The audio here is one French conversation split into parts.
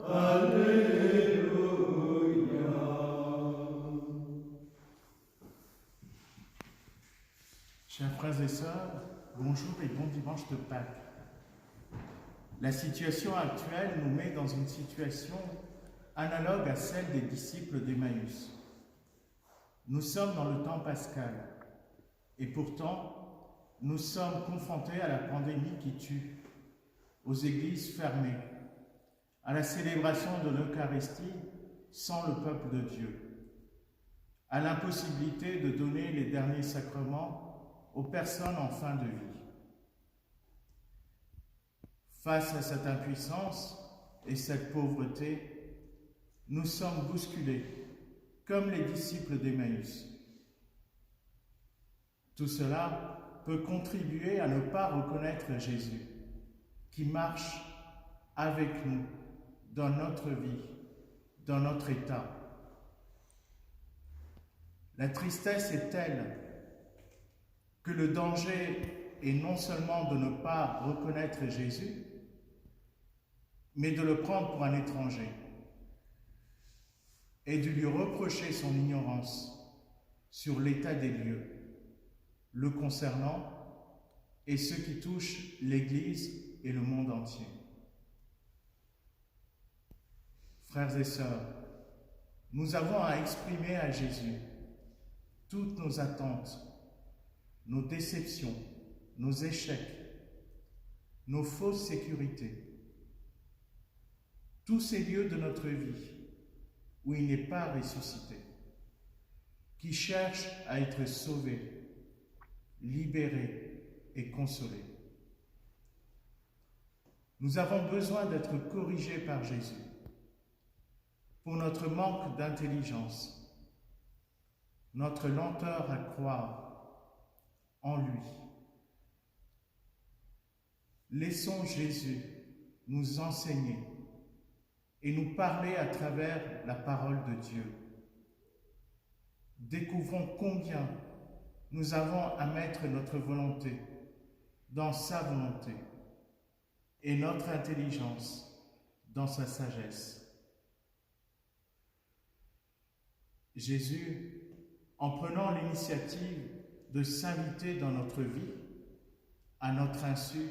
Alléluia. Chers frères et sœurs, bonjour et bon dimanche de Pâques. La situation actuelle nous met dans une situation analogue à celle des disciples d'Emmaüs. Nous sommes dans le temps pascal et pourtant nous sommes confrontés à la pandémie qui tue, aux églises fermées, à la célébration de l'Eucharistie sans le peuple de Dieu, à l'impossibilité de donner les derniers sacrements aux personnes en fin de vie. Face à cette impuissance et cette pauvreté, nous sommes bousculés, comme les disciples d'Emmaüs. Tout cela peut contribuer à ne pas reconnaître Jésus, qui marche avec nous dans notre vie, dans notre état. La tristesse est telle que le danger est non seulement de ne pas reconnaître Jésus, mais de le prendre pour un étranger et de lui reprocher son ignorance sur l'état des lieux, le concernant et ce qui touche l'Église et le monde entier. Frères et sœurs, nous avons à exprimer à Jésus toutes nos attentes, nos déceptions, nos échecs, nos fausses sécurités, tous ces lieux de notre vie où il n'est pas ressuscité, qui cherche à être sauvé, libéré et consolé. Nous avons besoin d'être corrigés par Jésus pour notre manque d'intelligence, notre lenteur à croire en lui. Laissons Jésus nous enseigner et nous parler à travers la parole de Dieu. Découvrons combien nous avons à mettre notre volonté dans sa volonté et notre intelligence dans sa sagesse. Jésus, en prenant l'initiative de s'inviter dans notre vie, à notre insu,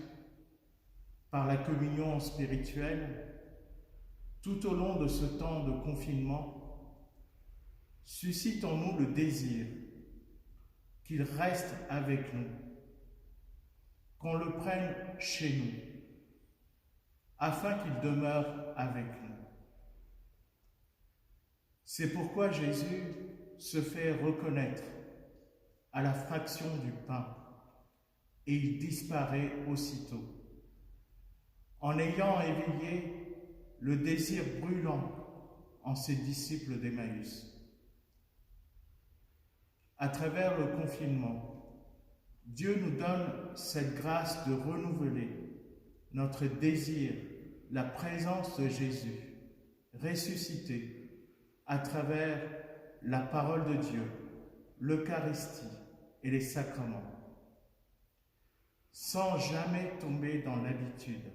par la communion spirituelle, tout au long de ce temps de confinement, suscite en nous le désir qu'il reste avec nous, qu'on le prenne chez nous, afin qu'il demeure avec nous. C'est pourquoi Jésus se fait reconnaître à la fraction du pain et il disparaît aussitôt, en ayant éveillé le désir brûlant en ses disciples d'Emmaüs. À travers le confinement, Dieu nous donne cette grâce de renouveler notre désir, la présence de Jésus, ressuscité à travers la parole de Dieu, l'Eucharistie et les sacrements, sans jamais tomber dans l'habitude.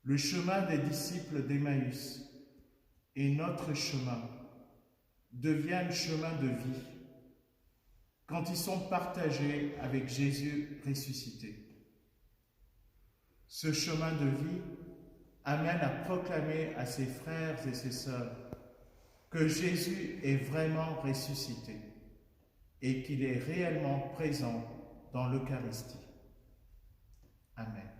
Le chemin des disciples d'Emmaüs et notre chemin deviennent chemin de vie quand ils sont partagés avec Jésus ressuscité. Ce chemin de vie amène à proclamer à ses frères et ses sœurs que Jésus est vraiment ressuscité et qu'il est réellement présent dans l'Eucharistie. Amen.